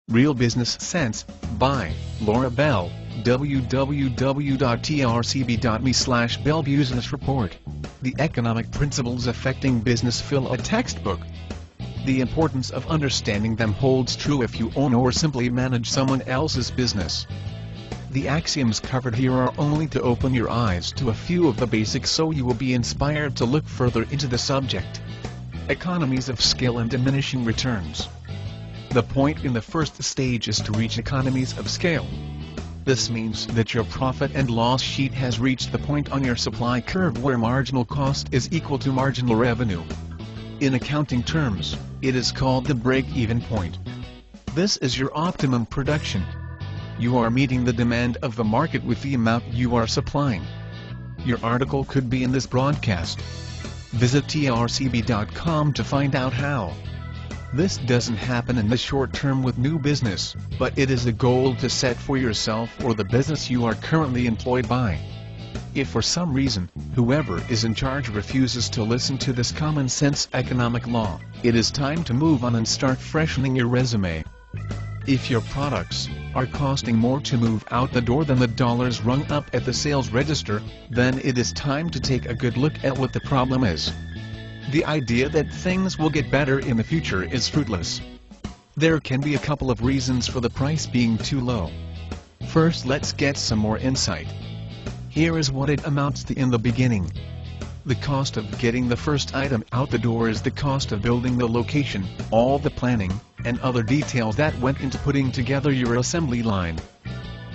Real Business Sense, by Laura Bell, www.trcb.me/Bell Business Report. The Economic Principles Affecting Business Fill a textbook. The importance of understanding them holds true if you own or simply manage someone else's business. The axioms covered here are only to open your eyes to a few of the basics so you will be inspired to look further into the subject. Economies of scale and diminishing returns. The point in the first stage is to reach economies of scale. This means that your profit and loss sheet has reached the point on your supply curve where marginal cost is equal to marginal revenue. In accounting terms, it is called the break-even point. This is your optimum production. You are meeting the demand of the market with the amount you are supplying. Your article could be in this broadcast. Visit trcb.com to find out how. This doesn't happen in the short term with new business, but it is a goal to set for yourself or the business you are currently employed by. If for some reason, whoever is in charge refuses to listen to this common sense economic law, it is time to move on and start freshening your resume. If your products are costing more to move out the door than the dollars rung up at the sales register, then it is time to take a good look at what the problem is. The idea that things will get better in the future is fruitless. There can be a couple of reasons for the price being too low. First, let's get some more insight. Here is what it amounts to in the beginning. The cost of getting the first item out the door is the cost of building the location, all the planning, and other details that went into putting together your assembly line.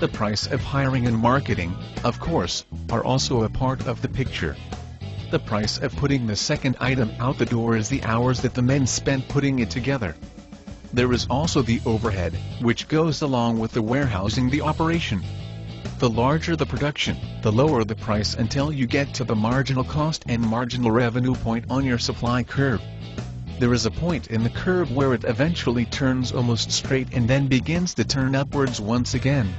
The price of hiring and marketing, of course, are also a part of the picture. The price of putting the second item out the door is the hours that the men spent putting it together. There is also the overhead, which goes along with the warehousing the operation. The larger the production, the lower the price until you get to the marginal cost and marginal revenue point on your supply curve. There is a point in the curve where it eventually turns almost straight and then begins to turn upwards once again.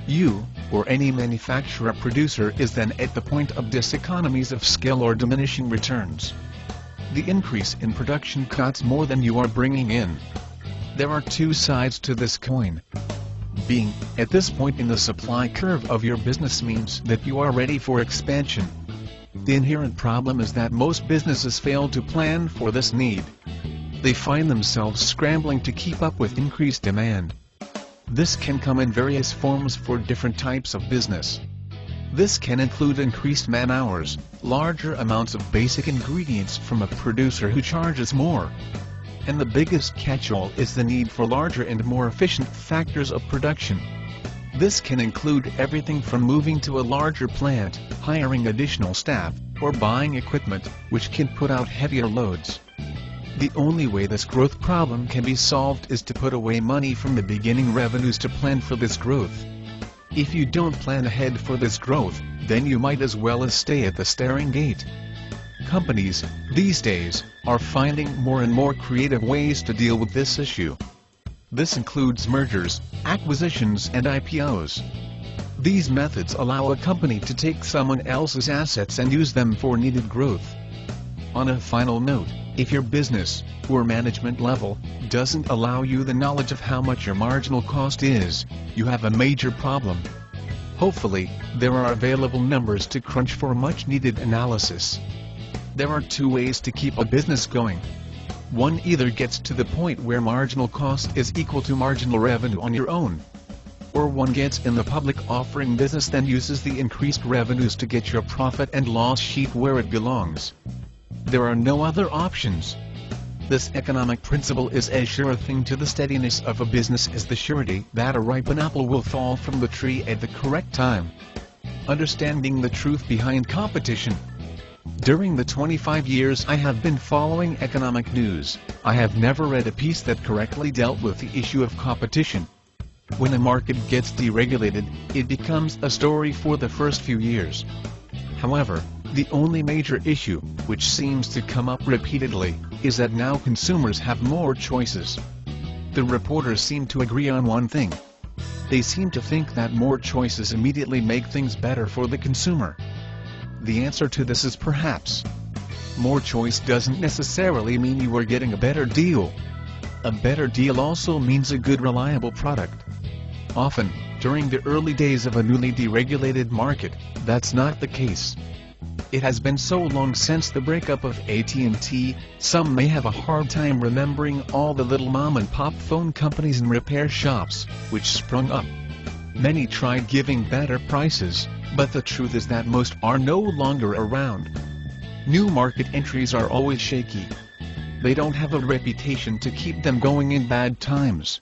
You, or any manufacturer producer, is then at the point of diseconomies of scale or diminishing returns. The increase in production costs more than you are bringing in. There are two sides to this coin. Being at this point in the supply curve of your business means that you are ready for expansion. The inherent problem is that most businesses fail to plan for this need. They find themselves scrambling to keep up with increased demand. This can come in various forms for different types of business. This can include increased man-hours, larger amounts of basic ingredients from a producer who charges more. And the biggest catch-all is the need for larger and more efficient factors of production. This can include everything from moving to a larger plant, hiring additional staff, or buying equipment, which can put out heavier loads. The only way this growth problem can be solved is to put away money from the beginning revenues to plan for this growth. If you don't plan ahead for this growth, then you might as well stay at the staring gate. Companies, these days, are finding more and more creative ways to deal with this issue. This includes mergers, acquisitions and IPOs. These methods allow a company to take someone else's assets and use them for needed growth. On a final note, if your business, or management level, doesn't allow you the knowledge of how much your marginal cost is, you have a major problem. Hopefully, there are available numbers to crunch for much-needed analysis. There are two ways to keep a business going. One either gets to the point where marginal cost is equal to marginal revenue on your own, or one gets in the public offering business then uses the increased revenues to get your profit and loss sheet where it belongs. There are no other options. This economic principle is as sure a thing to the steadiness of a business as the surety that a ripe apple will fall from the tree at the correct time. Understanding the truth behind competition. During the 25 years I have been following economic news, I have never read a piece that correctly dealt with the issue of competition. When a market gets deregulated, it becomes a story for the first few years. However, the only major issue, which seems to come up repeatedly, is that now consumers have more choices. The reporters seem to agree on one thing. They seem to think that more choices immediately make things better for the consumer. The answer to this is perhaps. More choice doesn't necessarily mean you are getting a better deal. A better deal also means a good reliable product. Often, during the early days of a newly deregulated market, that's not the case. It has been so long since the breakup of AT&T, some may have a hard time remembering all the little mom-and-pop phone companies and repair shops, which sprung up. Many tried giving better prices, but the truth is that most are no longer around. New market entries are always shaky. They don't have a reputation to keep them going in bad times.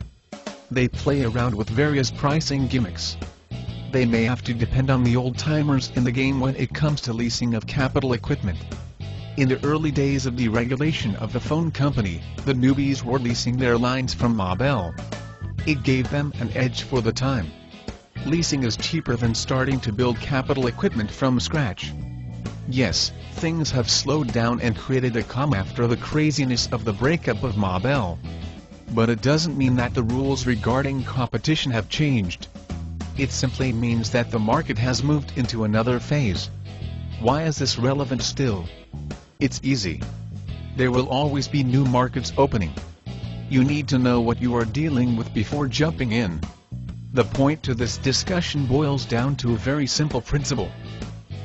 They play around with various pricing gimmicks. They may have to depend on the old-timers in the game when it comes to leasing of capital equipment. In the early days of deregulation of the phone company, the newbies were leasing their lines from Ma Bell. It gave them an edge for the time. Leasing is cheaper than starting to build capital equipment from scratch. Yes, things have slowed down and created a calm after the craziness of the breakup of Ma Bell. But it doesn't mean that the rules regarding competition have changed. It simply means that the market has moved into another phase. Why is this relevant still? It's easy. There will always be new markets opening. You need to know what you are dealing with before jumping in. The point to this discussion boils down to a very simple principle.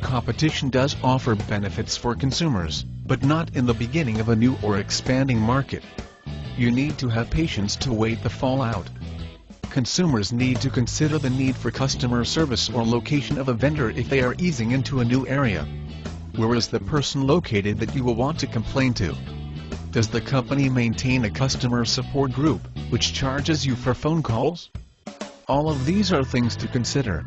Competition does offer benefits for consumers, but not in the beginning of a new or expanding market. You need to have patience to wait the fallout. Consumers need to consider the need for customer service or location of a vendor if they are easing into a new area. Where is the person located that you will want to complain to? Does the company maintain a customer support group, which charges you for phone calls? All of these are things to consider.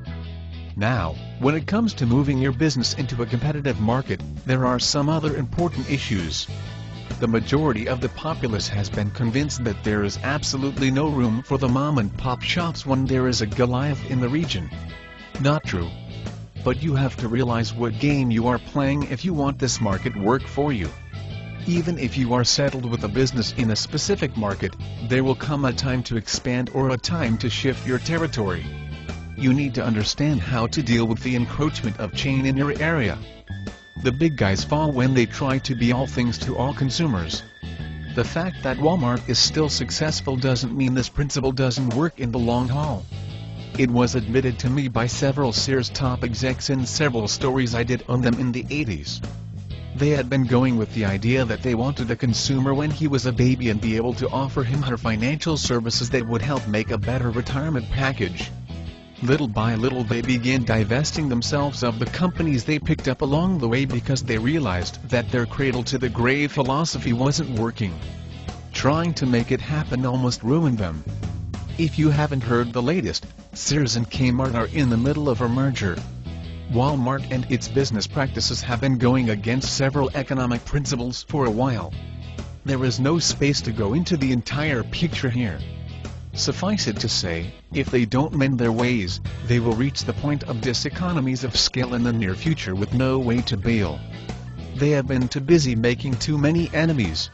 Now, when it comes to moving your business into a competitive market, there are some other important issues. The majority of the populace has been convinced that there is absolutely no room for the mom-and-pop shops when there is a Goliath in the region. Not true. But you have to realize what game you are playing if you want this market work for you. Even if you are settled with a business in a specific market, there will come a time to expand or a time to shift your territory. You need to understand how to deal with the encroachment of chain in your area. The big guys fall when they try to be all things to all consumers. The fact that Walmart is still successful doesn't mean this principle doesn't work in the long haul. It was admitted to me by several Sears top execs in several stories I did on them in the 80s. They had been going with the idea that they wanted a consumer when he was a baby and be able to offer him her financial services that would help make a better retirement package. Little by little they began divesting themselves of the companies they picked up along the way because they realized that their cradle-to-the-grave philosophy wasn't working. Trying to make it happen almost ruined them. If you haven't heard the latest, Sears and Kmart are in the middle of a merger. Walmart and its business practices have been going against several economic principles for a while. There is no space to go into the entire picture here. Suffice it to say, if they don't mend their ways, they will reach the point of diseconomies of scale in the near future with no way to bail. They have been too busy making too many enemies.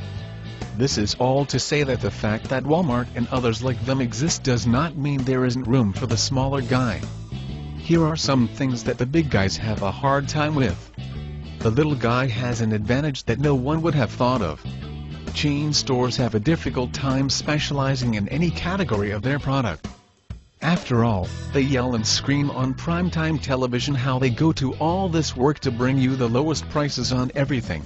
This is all to say that the fact that Walmart and others like them exist does not mean there isn't room for the smaller guy. Here are some things that the big guys have a hard time with. The little guy has an advantage that no one would have thought of. Chain stores have a difficult time specializing in any category of their product. After all, they yell and scream on primetime television how they go to all this work to bring you the lowest prices on everything.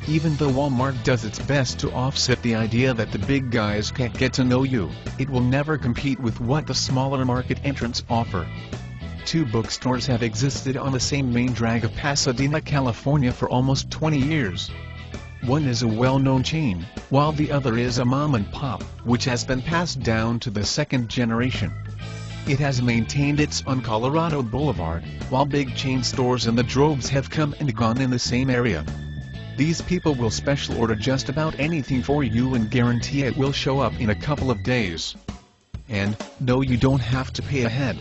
Even though Walmart does its best to offset the idea that the big guys can't get to know you, it will never compete with what the smaller market entrants offer. Two bookstores have existed on the same main drag of Pasadena, California for almost 20 years. One is a well-known chain, while the other is a mom-and-pop, which has been passed down to the second generation. It has maintained its on Colorado Boulevard, while big chain stores in the droves have come and gone in the same area. These people will special order just about anything for you and guarantee it will show up in a couple of days. And, no, you don't have to pay ahead.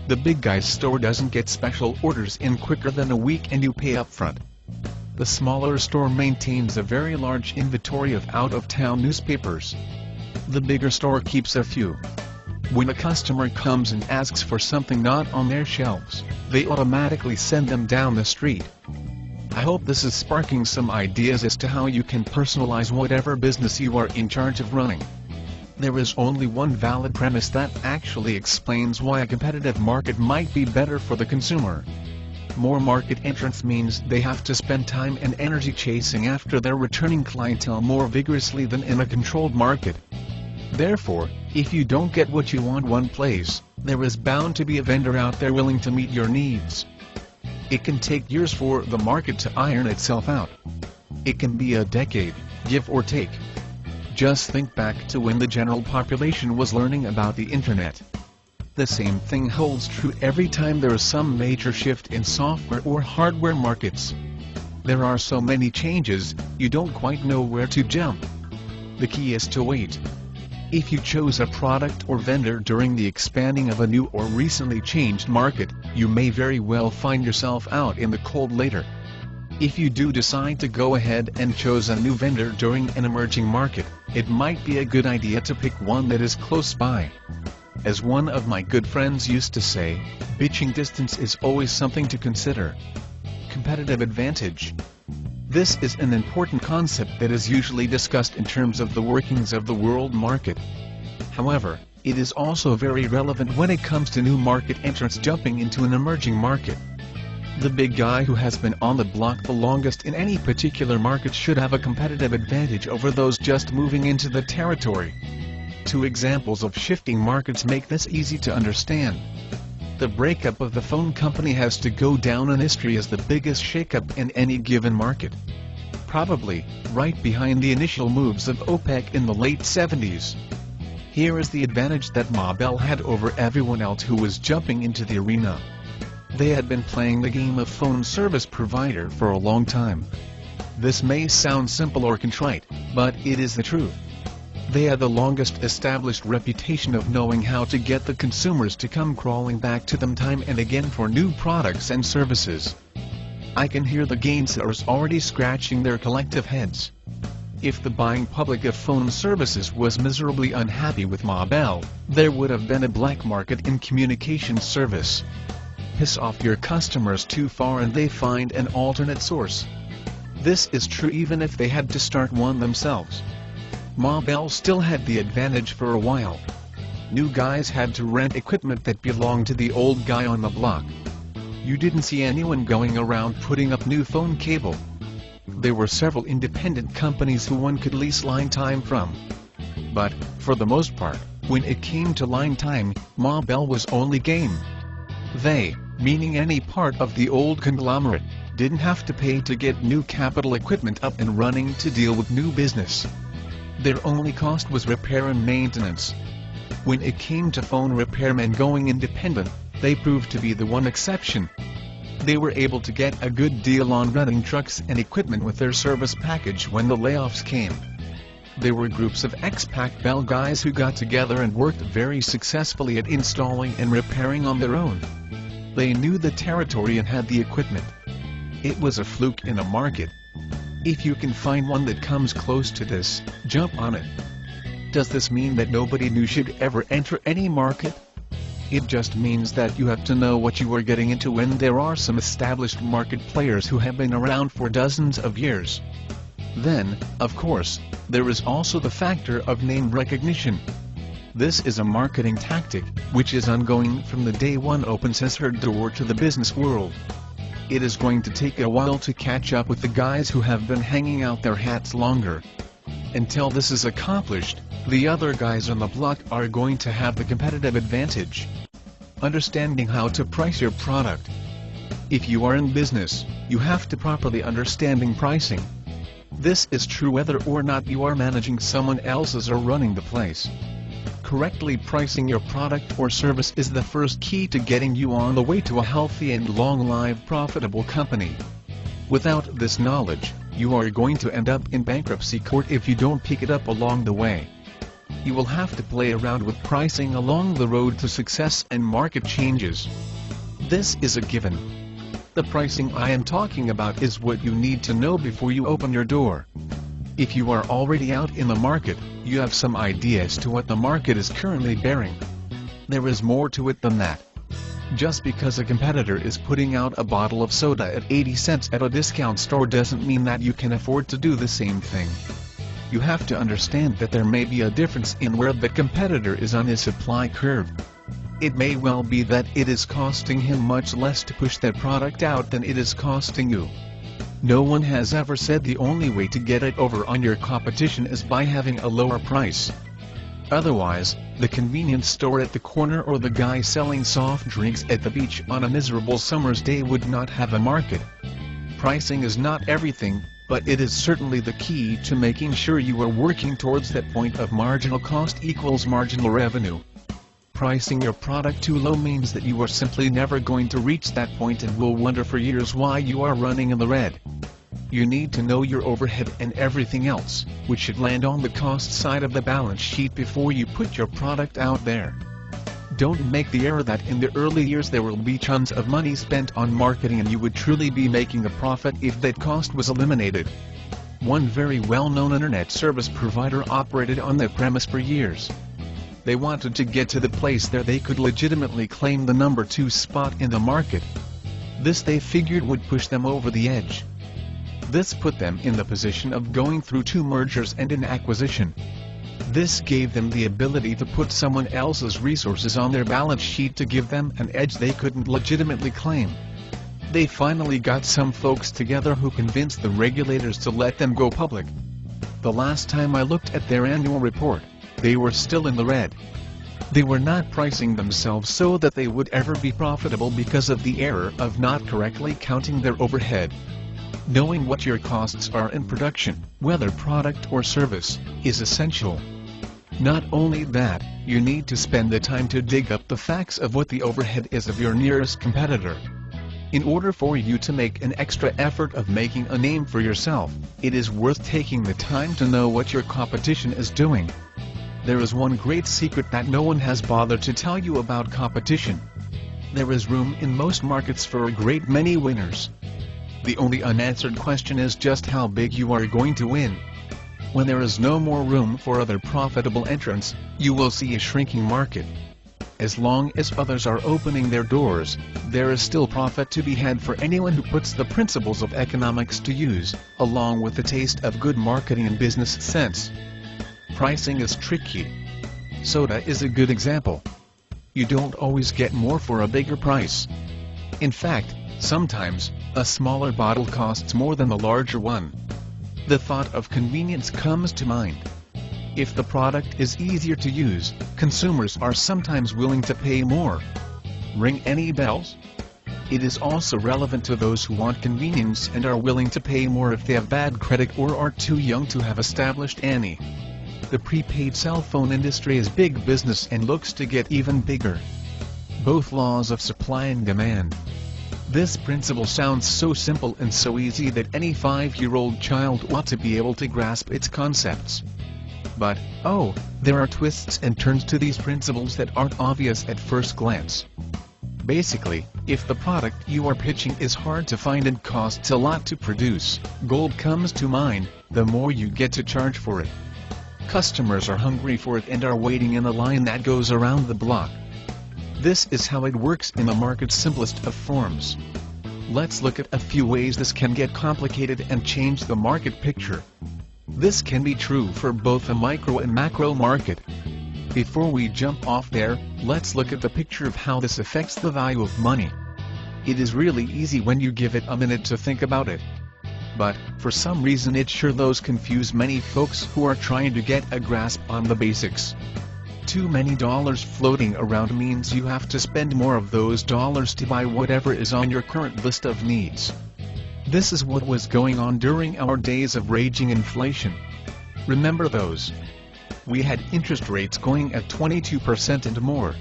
The big guy's store doesn't get special orders in quicker than a week and you pay up front. The smaller store maintains a very large inventory of out-of-town newspapers. The bigger store keeps a few. When a customer comes and asks for something not on their shelves, they automatically send them down the street. I hope this is sparking some ideas as to how you can personalize whatever business you are in charge of running. There is only one valid premise that actually explains why a competitive market might be better for the consumer. More market entrants means they have to spend time and energy chasing after their returning clientele more vigorously than in a controlled market. Therefore, if you don't get what you want one place, there is bound to be a vendor out there willing to meet your needs. It can take years for the market to iron itself out. It can be a decade, give or take. Just think back to when the general population was learning about the internet. The same thing holds true every time there is some major shift in software or hardware markets. There are so many changes, you don't quite know where to jump. The key is to wait. If you chose a product or vendor during the expanding of a new or recently changed market, you may very well find yourself out in the cold later. If you do decide to go ahead and chose a new vendor during an emerging market, it might be a good idea to pick one that is close by. As one of my good friends used to say, bitching distance is always something to consider. Competitive advantage. This is an important concept that is usually discussed in terms of the workings of the world market. However, it is also very relevant when it comes to new market entrants jumping into an emerging market. The big guy who has been on the block the longest in any particular market should have a competitive advantage over those just moving into the territory. Two examples of shifting markets make this easy to understand. The breakup of the phone company has to go down in history as the biggest shakeup in any given market. Probably, right behind the initial moves of OPEC in the late 70s. Here is the advantage that Ma Bell had over everyone else who was jumping into the arena. They had been playing the game of phone service provider for a long time. This may sound simple or contrite, but it is the truth. They had the longest established reputation of knowing how to get the consumers to come crawling back to them time and again for new products and services. I can hear the gainsayers already scratching their collective heads. If the buying public of phone services was miserably unhappy with Ma Bell, there would have been a black market in communication service. Piss off your customers too far and they find an alternate source. This is true even if they had to start one themselves. Ma Bell still had the advantage for a while. New guys had to rent equipment that belonged to the old guy on the block. You didn't see anyone going around putting up new phone cable. There were several independent companies who one could lease line time from. But, for the most part, when it came to line time, Ma Bell was only game. They, meaning any part of the old conglomerate, didn't have to pay to get new capital equipment up and running to deal with new business. Their only cost was repair and maintenance. When it came to phone repairmen going independent, they proved to be the one exception. They were able to get a good deal on renting trucks and equipment with their service package when the layoffs came. There were groups of ex-Pac Bell guys who got together and worked very successfully at installing and repairing on their own. They knew the territory and had the equipment. It was a fluke in a market. If you can find one that comes close to this, jump on it. Does this mean that nobody new should ever enter any market? It just means that you have to know what you are getting into when there are some established market players who have been around for dozens of years. Then, of course, there is also the factor of name recognition. This is a marketing tactic, which is ongoing from the day one opens his her door to the business world. It is going to take a while to catch up with the guys who have been hanging out their hats longer. Until this is accomplished, the other guys on the block are going to have the competitive advantage. Understanding how to price your product. If you are in business, you have to properly understanding pricing. This is true whether or not you are managing someone else's or running the place. Correctly pricing your product or service is the first key to getting you on the way to a healthy and long-lived profitable company. Without this knowledge, you are going to end up in bankruptcy court if you don't pick it up along the way. You will have to play around with pricing along the road to success and market changes. This is a given. The pricing I am talking about is what you need to know before you open your door. If you are already out in the market, you have some idea as to what the market is currently bearing. There is more to it than that. Just because a competitor is putting out a bottle of soda at 80 cents at a discount store doesn't mean that you can afford to do the same thing. you have to understand that there may be a difference in where the competitor is on his supply curve. It may well be that it is costing him much less to push that product out than it is costing you. No one has ever said the only way to get it over on your competition is by having a lower price. Otherwise, the convenience store at the corner or the guy selling soft drinks at the beach on a miserable summer's day would not have a market. Pricing is not everything, but it is certainly the key to making sure you are working towards that point of marginal cost equals marginal revenue. Pricing your product too low means that you are simply never going to reach that point and will wonder for years why you are running in the red. You need to know your overhead and everything else, which should land on the cost side of the balance sheet before you put your product out there. Don't make the error that in the early years there will be tons of money spent on marketing and you would truly be making a profit if that cost was eliminated. One very well-known internet service provider operated on that premise for years. They wanted to get to the place where they could legitimately claim the number 2 spot in the market. This they figured would push them over the edge. This put them in the position of going through 2 mergers and an acquisition. This gave them the ability to put someone else's resources on their balance sheet to give them an edge they couldn't legitimately claim. They finally got some folks together who convinced the regulators to let them go public. The last time I looked at their annual report, they were still in the red. They were not pricing themselves so that they would ever be profitable because of the error of not correctly counting their overhead. Knowing what your costs are in production, whether product or service, is essential. Not only that, you need to spend the time to dig up the facts of what the overhead is of your nearest competitor. In order for you to make an extra effort of making a name for yourself, it is worth taking the time to know what your competition is doing. There is one great secret that no one has bothered to tell you about competition. There is room in most markets for a great many winners. The only unanswered question is just how big you are going to win. When there is no more room for other profitable entrants, you will see a shrinking market. As long as others are opening their doors, there is still profit to be had for anyone who puts the principles of economics to use, along with the taste of good marketing and business sense. Pricing is tricky. Soda is a good example. You don't always get more for a bigger price. In fact, sometimes, a smaller bottle costs more than the larger one. The thought of convenience comes to mind. If the product is easier to use, consumers are sometimes willing to pay more. Ring any bells? It is also relevant to those who want convenience and are willing to pay more if they have bad credit or are too young to have established any. The prepaid cell phone industry is big business and looks to get even bigger. Both laws of supply and demand. This principle sounds so simple and so easy that any 5-year-old child ought to be able to grasp its concepts. But, oh, there are twists and turns to these principles that aren't obvious at first glance. Basically, if the product you are pitching is hard to find and costs a lot to produce, gold comes to mind, the more you get to charge for it. Customers are hungry for it and are waiting in a line that goes around the block. This is how it works in the market's simplest of forms. Let's look at a few ways this can get complicated and change the market picture. This can be true for both a micro and macro market. Before we jump off there, let's look at the picture of how this affects the value of money. It is really easy when you give it a minute to think about it. But, for some reason it sure does confuse many folks who are trying to get a grasp on the basics. Too many dollars floating around means you have to spend more of those dollars to buy whatever is on your current list of needs. This is what was going on during our days of raging inflation. Remember those? We had interest rates going at 22% and more.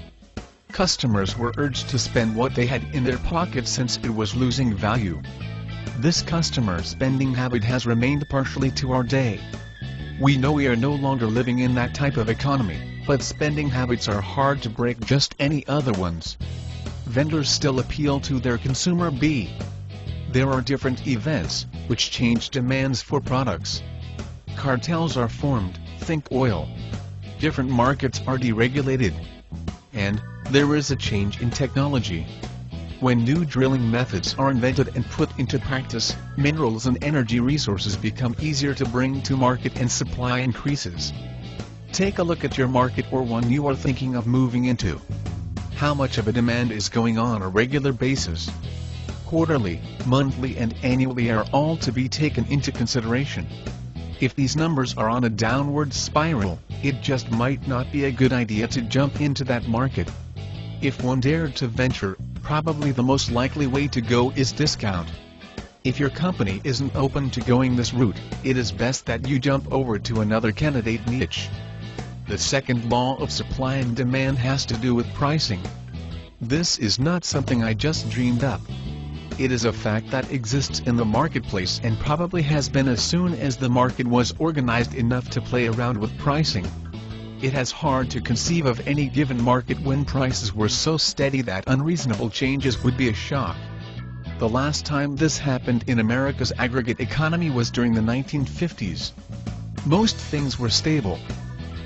Customers were urged to spend what they had in their pockets since it was losing value. This customer spending habit has remained partially to our day. We know we are no longer living in that type of economy, but spending habits are hard to break just any other ones. Vendors still appeal to their consumer base. There are different events, which change demands for products. Cartels are formed, think oil. Different markets are deregulated. And, there is a change in technology. When new drilling methods are invented and put into practice, minerals and energy resources become easier to bring to market and supply increases. Take a look at your market or one you are thinking of moving into. How much of a demand is going on a regular basis? Quarterly, monthly and annually are all to be taken into consideration. If these numbers are on a downward spiral, it just might not be a good idea to jump into that market. If one dared to venture, probably the most likely way to go is discount. If your company isn't open to going this route, it is best that you jump over to another candidate niche. The second law of supply and demand has to do with pricing. This is not something I just dreamed up. It is a fact that exists in the marketplace and probably has been as soon as the market was organized enough to play around with pricing. It is hard to conceive of any given market when prices were so steady that unreasonable changes would be a shock. The last time this happened in America's aggregate economy was during the 1950s. Most things were stable.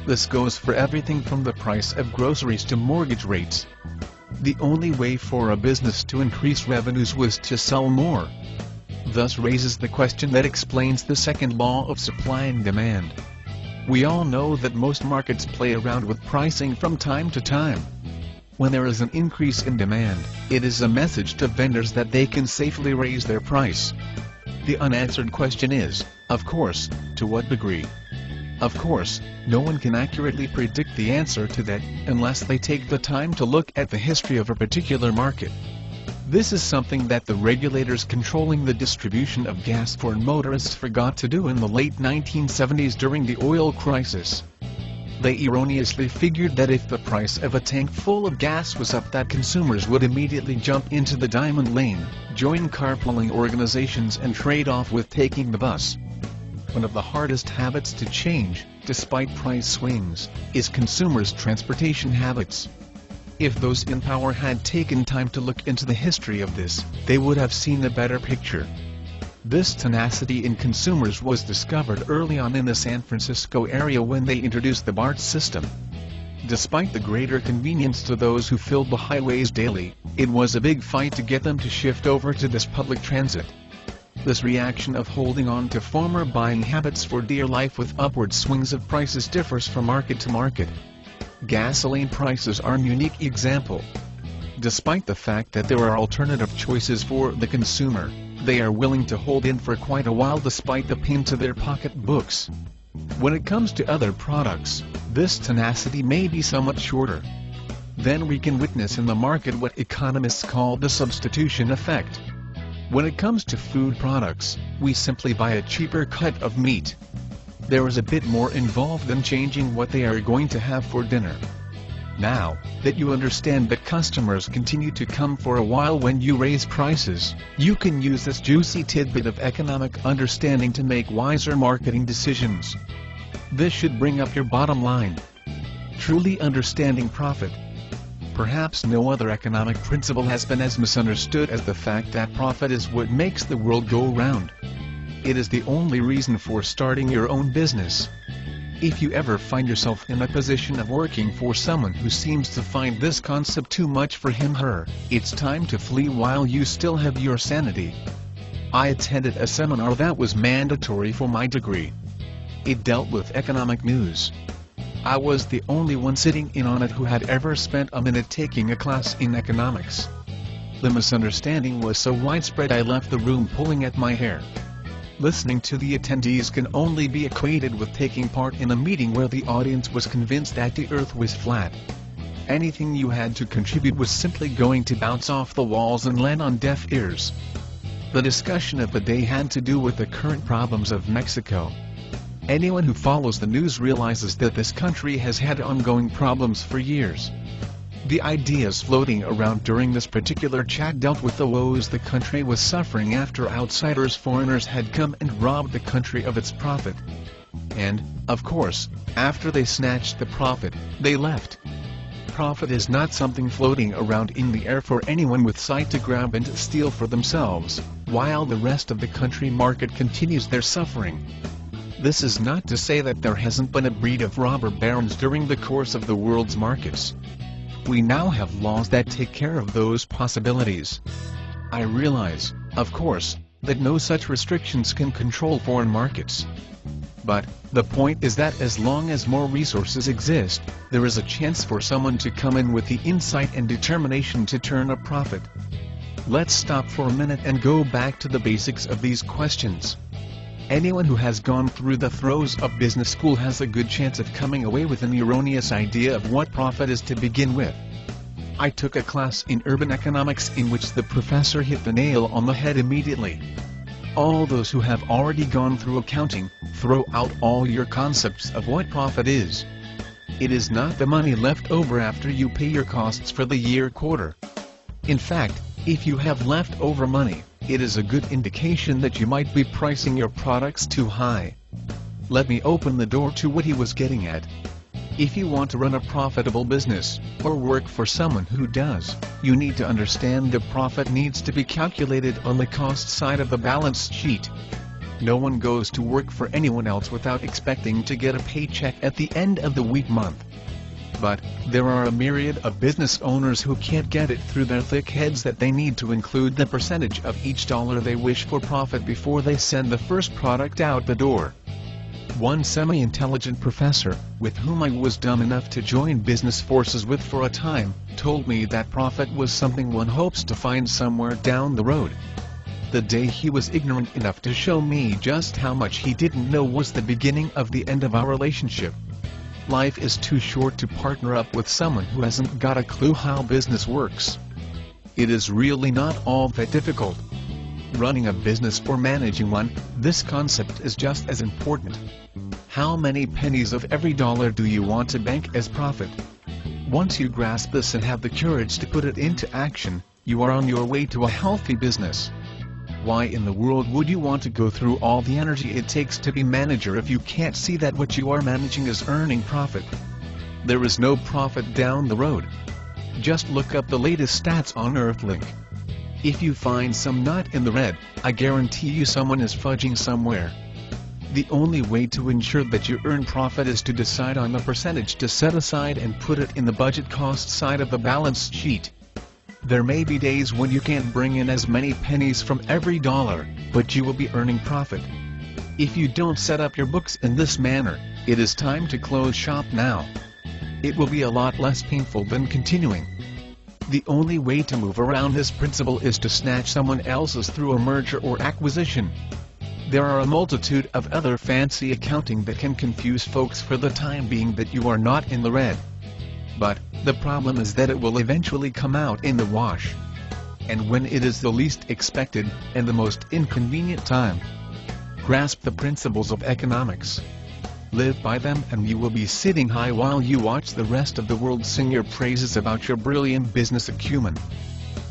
This goes for everything from the price of groceries to mortgage rates. The only way for a business to increase revenues was to sell more. Thus raises the question that explains the second law of supply and demand. We all know that most markets play around with pricing from time to time. When there is an increase in demand, it is a message to vendors that they can safely raise their price. The unanswered question is, of course, to what degree? Of course, no one can accurately predict the answer to that, unless they take the time to look at the history of a particular market. This is something that the regulators controlling the distribution of gas for motorists forgot to do in the late 1970s during the oil crisis. They erroneously figured that if the price of a tank full of gas was up that consumers would immediately jump into the diamond lane, join carpooling organizations and trade off with taking the bus. One of the hardest habits to change, despite price swings, is consumers' transportation habits. If those in power had taken time to look into the history of this, they would have seen a better picture. This tenacity in consumers was discovered early on in the San Francisco area when they introduced the BART system. Despite the greater convenience to those who filled the highways daily, it was a big fight to get them to shift over to this public transit. This reaction of holding on to former buying habits for dear life with upward swings of prices differs from market to market. Gasoline prices are a unique example. Despite the fact that there are alternative choices for the consumer, they are willing to hold in for quite a while despite the pain to their pocketbooks. When it comes to other products, this tenacity may be somewhat shorter. Then we can witness in the market what economists call the substitution effect. When it comes to food products, we simply buy a cheaper cut of meat. There is a bit more involved than changing what they are going to have for dinner. Now that you understand that customers continue to come for a while when you raise prices, you can use this juicy tidbit of economic understanding to make wiser marketing decisions. This should bring up your bottom line. Truly understanding profit. Perhaps no other economic principle has been as misunderstood as the fact that profit is what makes the world go round. It is the only reason for starting your own business. If you ever find yourself in a position of working for someone who seems to find this concept too much for him/her, it's time to flee while you still have your sanity. I attended a seminar that was mandatory for my degree. It dealt with economic news. I was the only one sitting in on it who had ever spent a minute taking a class in economics. The misunderstanding was so widespread I left the room pulling at my hair. Listening to the attendees can only be equated with taking part in a meeting where the audience was convinced that the earth was flat. Anything you had to contribute was simply going to bounce off the walls and land on deaf ears. The discussion of the day had to do with the current problems of Mexico. Anyone who follows the news realizes that this country has had ongoing problems for years. The ideas floating around during this particular chat dealt with the woes the country was suffering after foreigners had come and robbed the country of its profit. And, of course, after they snatched the profit, they left. Profit is not something floating around in the air for anyone with sight to grab and steal for themselves, while the rest of the country market continues their suffering. This is not to say that there hasn't been a breed of robber barons during the course of the world's markets. We now have laws that take care of those possibilities. I realize, of course, that no such restrictions can control foreign markets. But the point is that as long as more resources exist, there is a chance for someone to come in with the insight and determination to turn a profit. Let's stop for a minute and go back to the basics of these questions. Anyone who has gone through the throes of business school has a good chance of coming away with an erroneous idea of what profit is to begin with. I took a class in urban economics in which the professor hit the nail on the head immediately. All those who have already gone through accounting, throw out all your concepts of what profit is. It is not the money left over after you pay your costs for the year quarter. In fact, if you have leftover money, it is a good indication that you might be pricing your products too high. Let me open the door to what he was getting at. If you want to run a profitable business, or work for someone who does, you need to understand the profit needs to be calculated on the cost side of the balance sheet. No one goes to work for anyone else without expecting to get a paycheck at the end of the week month. But, there are a myriad of business owners who can't get it through their thick heads that they need to include the percentage of each dollar they wish for profit before they send the first product out the door. One semi-intelligent professor, with whom I was dumb enough to join business forces with for a time, told me that profit was something one hopes to find somewhere down the road. The day he was ignorant enough to show me just how much he didn't know was the beginning of the end of our relationship. Life is too short to partner up with someone who hasn't got a clue how business works. It is really not all that difficult. Running a business or managing one, this concept is just as important. How many pennies of every dollar do you want to bank as profit? Once you grasp this and have the courage to put it into action, you are on your way to a healthy business. Why in the world would you want to go through all the energy it takes to be manager if you can't see that what you are managing is earning profit? There is no profit down the road. Just look up the latest stats on Earthlink. If you find some nut in the red, I guarantee you someone is fudging somewhere. The only way to ensure that you earn profit is to decide on the percentage to set aside and put it in the budget cost side of the balance sheet. There may be days when you can't bring in as many pennies from every dollar, but you will be earning profit. If you don't set up your books in this manner, it is time to close shop now. It will be a lot less painful than continuing. The only way to move around this principle is to snatch someone else's through a merger or acquisition. There are a multitude of other fancy accounting that can confuse folks for the time being that you are not in the red. But, the problem is that it will eventually come out in the wash. And when it is the least expected, and the most inconvenient time. Grasp the principles of economics. Live by them and you will be sitting high while you watch the rest of the world sing your praises about your brilliant business acumen.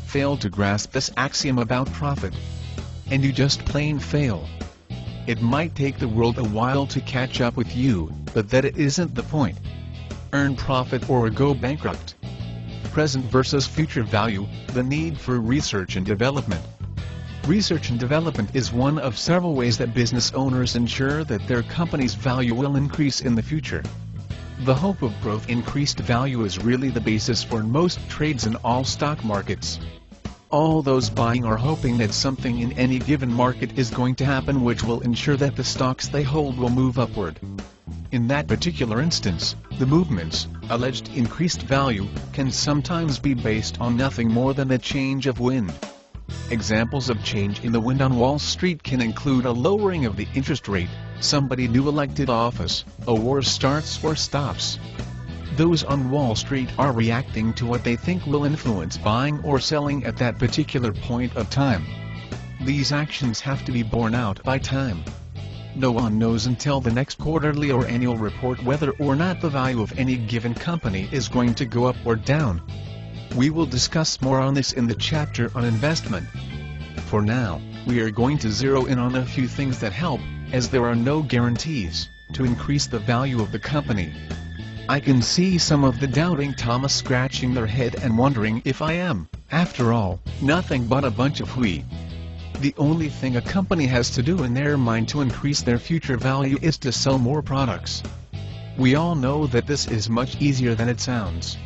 Fail to grasp this axiom about profit, and you just plain fail. It might take the world a while to catch up with you, but that it isn't the point. Earn profit or go bankrupt. Present versus future value, the need for research and development. Research and development is one of several ways that business owners ensure that their company's value will increase in the future. The hope of growth increased value is really the basis for most trades in all stock markets. All those buying are hoping that something in any given market is going to happen which will ensure that the stocks they hold will move upward. In that particular instance, the movement's alleged increased value can sometimes be based on nothing more than a change of wind. Examples of change in the wind on Wall Street can include a lowering of the interest rate, somebody new elected office, a war starts or stops. Those on Wall Street are reacting to what they think will influence buying or selling at that particular point of time. These actions have to be borne out by time. No one knows until the next quarterly or annual report whether or not the value of any given company is going to go up or down. We will discuss more on this in the chapter on investment. For now, we are going to zero in on a few things that help, as there are no guarantees, to increase the value of the company. I can see some of the doubting Thomas scratching their head and wondering if I am, after all, nothing but a bunch of wheat. The only thing a company has to do in their mind to increase their future value is to sell more products. We all know that this is much easier than it sounds.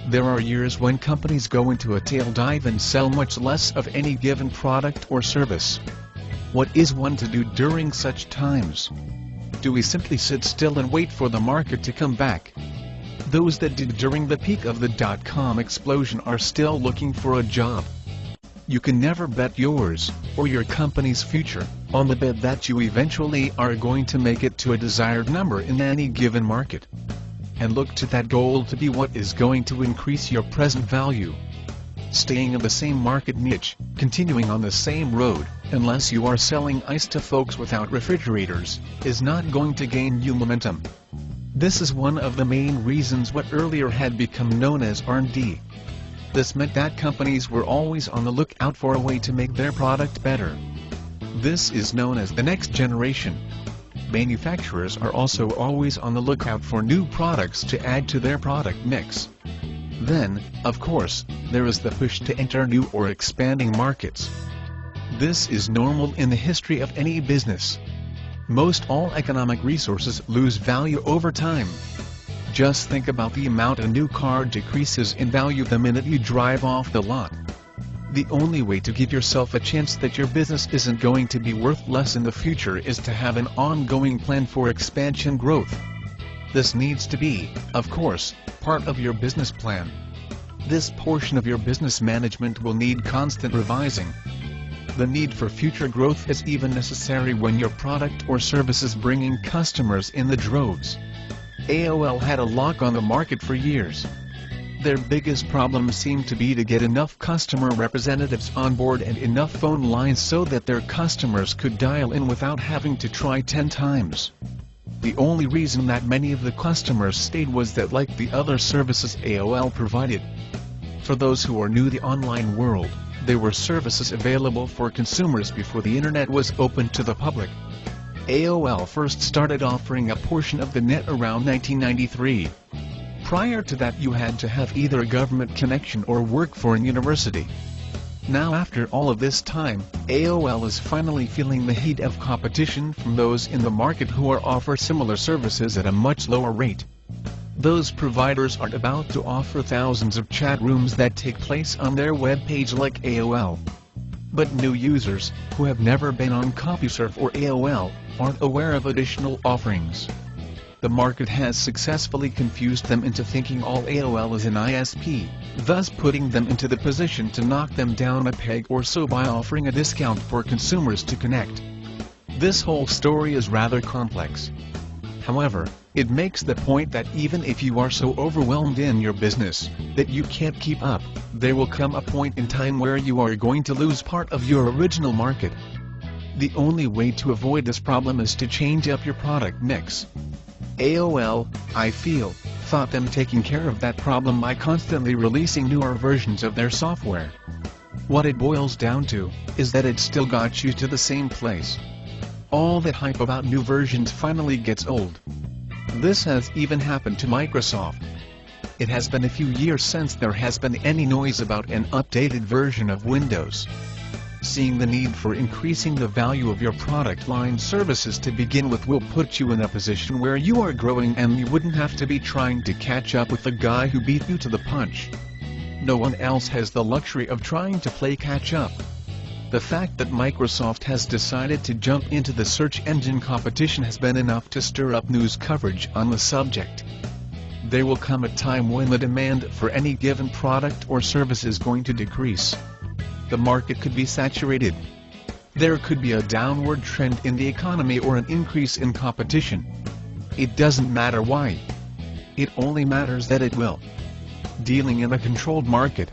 There are years when companies go into a tail dive and sell much less of any given product or service. What is one to do during such times? Do we simply sit still and wait for the market to come back? Those that did during the peak of the dot-com explosion are still looking for a job. You can never bet yours, or your company's future, on the bet that you eventually are going to make it to a desired number in any given market. And look to that goal to be what is going to increase your present value. Staying in the same market niche, continuing on the same road, unless you are selling ice to folks without refrigerators, is not going to gain you momentum. This is one of the main reasons what earlier had become known as R&D. This meant that companies were always on the lookout for a way to make their product better. This is known as the next generation. Manufacturers are also always on the lookout for new products to add to their product mix. Then, of course, there is the push to enter new or expanding markets. This is normal in the history of any business. Most all economic resources lose value over time. Just think about the amount a new car decreases in value the minute you drive off the lot. The only way to give yourself a chance that your business isn't going to be worth less in the future is to have an ongoing plan for expansion growth. This needs to be, of course, part of your business plan. This portion of your business management will need constant revising. The need for future growth is even necessary when your product or service is bringing customers in the droves. AOL had a lock on the market for years. Their biggest problem seemed to be to get enough customer representatives on board and enough phone lines so that their customers could dial in without having to try 10 times. The only reason that many of the customers stayed was that, like the other services AOL provided. For those who are new to the online world, there were services available for consumers before the internet was open to the public. AOL first started offering a portion of the net around 1993. Prior to that, you had to have either a government connection or work for a university. Now, after all of this time, AOL is finally feeling the heat of competition from those in the market who offer similar services at a much lower rate. Those providers are about to offer thousands of chat rooms that take place on their web page like AOL. But new users, who have never been on CompuServe or AOL, aren't aware of additional offerings. The market has successfully confused them into thinking all AOL is an ISP, thus putting them into the position to knock them down a peg or so by offering a discount for consumers to connect. This whole story is rather complex. However, it makes the point that even if you are so overwhelmed in your business that you can't keep up, there will come a point in time where you are going to lose part of your original market. The only way to avoid this problem is to change up your product mix. AOL, I feel, thought them taking care of that problem by constantly releasing newer versions of their software. What it boils down to is that it still got you to the same place. All that hype about new versions finally gets old. This has even happened to Microsoft. It has been a few years since there has been any noise about an updated version of Windows. Seeing the need for increasing the value of your product line services to begin with will put you in a position where you are growing and you wouldn't have to be trying to catch up with the guy who beat you to the punch. No one else has the luxury of trying to play catch up. The fact that Microsoft has decided to jump into the search engine competition has been enough to stir up news coverage on the subject. There will come a time when the demand for any given product or service is going to decrease. The market could be saturated. There could be a downward trend in the economy or an increase in competition. It doesn't matter why. It only matters that it will. Dealing in a controlled market.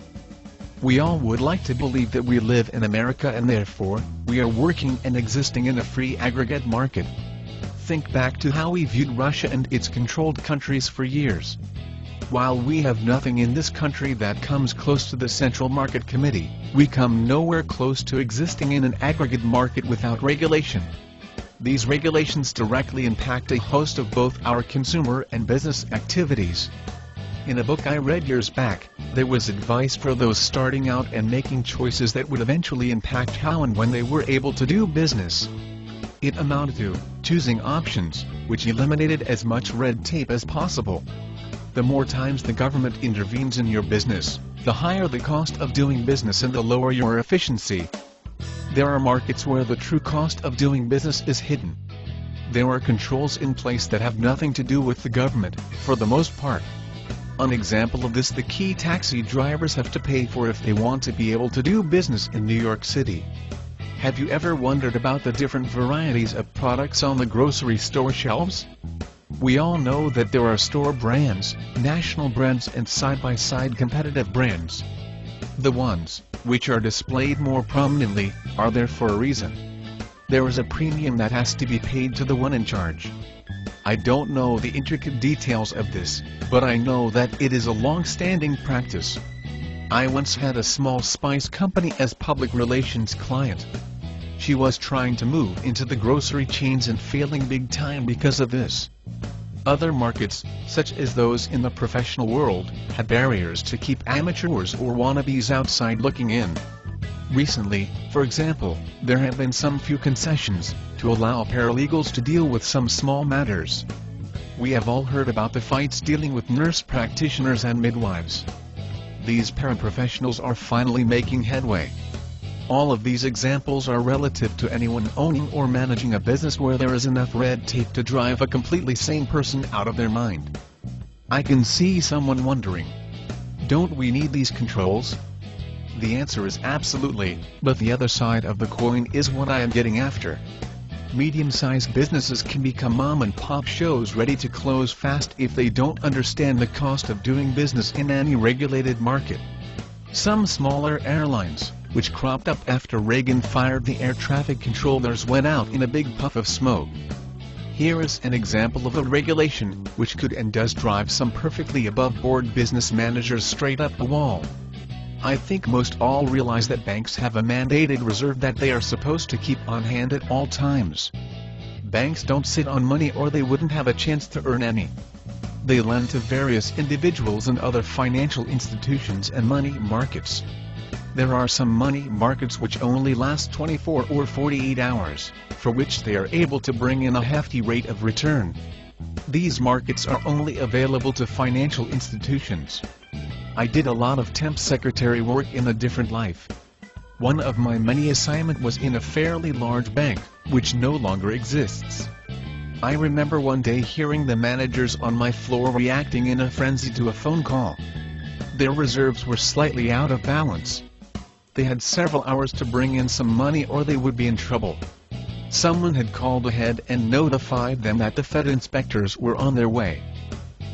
We all would like to believe that we live in America and therefore, we are working and existing in a free aggregate market. Think back to how we viewed Russia and its controlled countries for years. While we have nothing in this country that comes close to the Central Market Committee, we come nowhere close to existing in an aggregate market without regulation. These regulations directly impact a host of both our consumer and business activities. In a book I read years back, there was advice for those starting out and making choices that would eventually impact how and when they were able to do business. It amounted to choosing options, which eliminated as much red tape as possible. The more times the government intervenes in your business, the higher the cost of doing business and the lower your efficiency. There are markets where the true cost of doing business is hidden. There are controls in place that have nothing to do with the government, for the most part. An example of this: the key taxi drivers have to pay for if they want to be able to do business in New York City. Have you ever wondered about the different varieties of products on the grocery store shelves? We all know that there are store brands, national brands and side-by-side competitive brands. The ones which are displayed more prominently are there for a reason. There is a premium that has to be paid to the one in charge. I don't know the intricate details of this, but I know that it is a long-standing practice. I once had a small spice company as public relations client. She was trying to move into the grocery chains and failing big time because of this. Other markets, such as those in the professional world, had barriers to keep amateurs or wannabes outside looking in. Recently, for example, there have been some few concessions to allow paralegals to deal with some small matters. We have all heard about the fights dealing with nurse practitioners and midwives. These paraprofessionals are finally making headway. All of these examples are relative to anyone owning or managing a business where there is enough red tape to drive a completely sane person out of their mind. I can see someone wondering, don't we need these controls? The answer is absolutely, but the other side of the coin is what I am getting after. Medium-sized businesses can become mom-and-pop shows ready to close fast if they don't understand the cost of doing business in any regulated market. Some smaller airlines, which cropped up after Reagan fired the air traffic controllers, went out in a big puff of smoke. Here is an example of a regulation which could and does drive some perfectly above-board business managers straight up the wall. I think most all realize that banks have a mandated reserve that they are supposed to keep on hand at all times. Banks don't sit on money or they wouldn't have a chance to earn any. They lend to various individuals and other financial institutions and money markets. There are some money markets which only last 24 or 48 hours, for which they are able to bring in a hefty rate of return. These markets are only available to financial institutions. I did a lot of temp secretary work in a different life. One of my many assignments was in a fairly large bank, which no longer exists. I remember one day hearing the managers on my floor reacting in a frenzy to a phone call. Their reserves were slightly out of balance. They had several hours to bring in some money or they would be in trouble. Someone had called ahead and notified them that the Fed inspectors were on their way.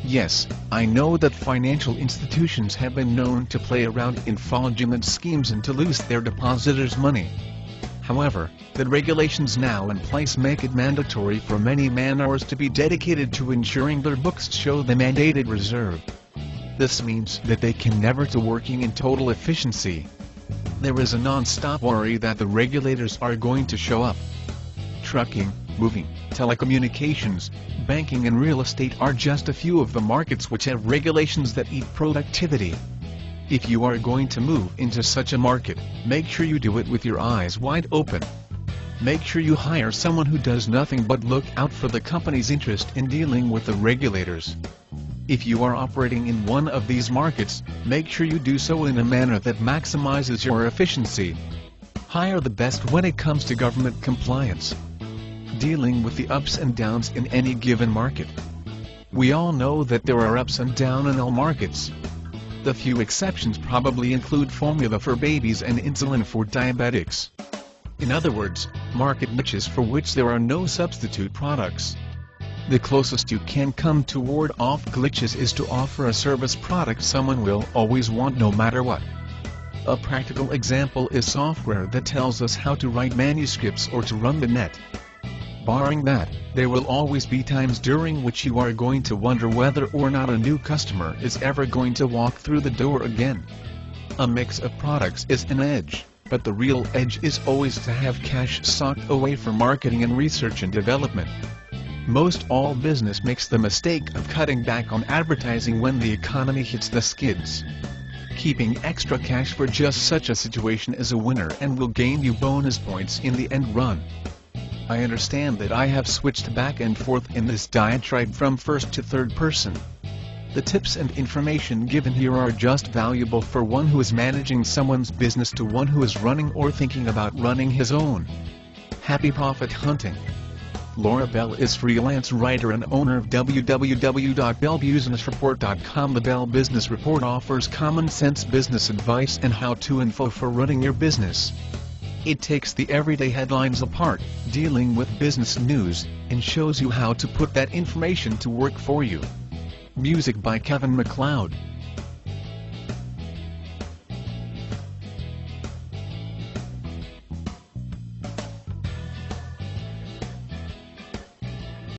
Yes, I know that financial institutions have been known to play around in fraudulent schemes and to lose their depositors' money. However, the regulations now in place make it mandatory for many man-hours to be dedicated to ensuring their books show the mandated reserve. This means that they can never to working in total efficiency. There is a non-stop worry that the regulators are going to show up. Trucking, moving, telecommunications, banking and real estate are just a few of the markets which have regulations that eat productivity. If you are going to move into such a market, make sure you do it with your eyes wide open. Make sure you hire someone who does nothing but look out for the company's interest in dealing with the regulators. If you are operating in one of these markets, make sure you do so in a manner that maximizes your efficiency. Hire the best when it comes to government compliance. Dealing with the ups and downs in any given market. We all know that there are ups and downs in all markets. The few exceptions probably include formula for babies and insulin for diabetics. In other words, market niches for which there are no substitute products. The closest you can come to ward off glitches is to offer a service product someone will always want no matter what. A practical example is software that tells us how to write manuscripts or to run the net. Barring that, there will always be times during which you are going to wonder whether or not a new customer is ever going to walk through the door again. A mix of products is an edge, but the real edge is always to have cash socked away for marketing and research and development. Most all business makes the mistake of cutting back on advertising when the economy hits the skids. Keeping extra cash for just such a situation is a winner and will gain you bonus points in the end run. I understand that I have switched back and forth in this diatribe from first to third person. The tips and information given here are just valuable for one who is managing someone's business to one who is running or thinking about running his own. Happy profit hunting! Laura Bell is freelance writer and owner of www.bellbusinessreport.com. The Bell Business Report offers common sense business advice and how-to info for running your business. It takes the everyday headlines apart, dealing with business news, and shows you how to put that information to work for you. Music by Kevin MacLeod.